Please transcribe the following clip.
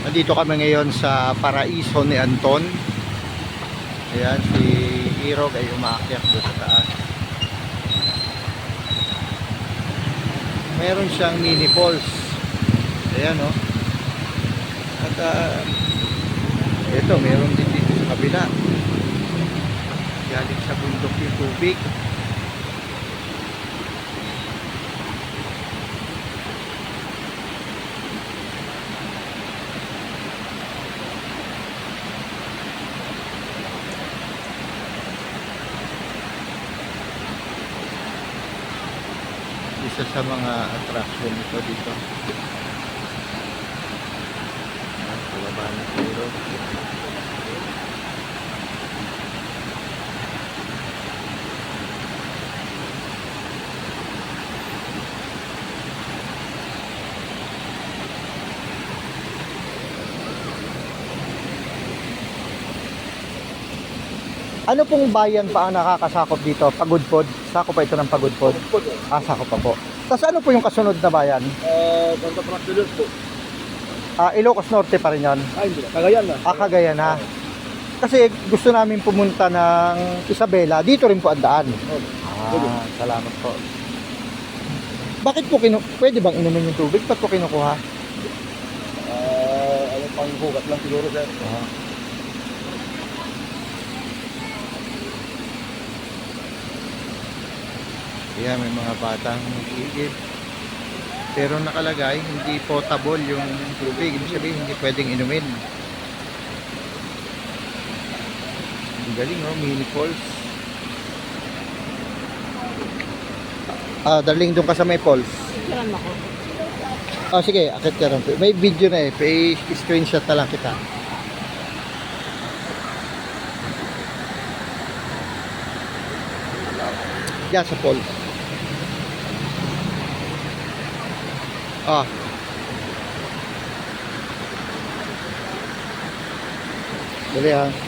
Nandito kami ngayon sa Paraiso ni Anton. Ayan, si Irog ay umaakyat doon sa taas. Meron siyang mini falls. Ayan, oh. At ito, meron din dito sa kabila. Galing sa bundok yung tubig. Isa sa mga attraction ito dito. Pababa na siguro. Ano pong bayan pa ang nakakasakop dito? Pagudpod? Sakop pa ito ng Pagudpod? Sakop pa po. Tapos ano po yung kasunod na bayan? Santa Cruz del Sur po. Ilocos Norte pa rin yun? Hindi na. Cagayan na. Cagayan na. Kasi gusto namin pumunta ng Isabela. Dito rin po ang daan. Salamat po. Bakit po pwede bang inumin yung tubig? Ba't po kinukuha? Ano pang hugat lang siguro, sir. Yan, may mga batang higit. Pero nakalagay, hindi potable yung tubig. Ibig sabihin, hindi pwedeng inumin. Ang galing, oh, mini falls. Darling, doon ka sa may falls. Sige, akit ka rin. May video na eh. Screenshot na lang kita. Yan sa falls. Dali ha.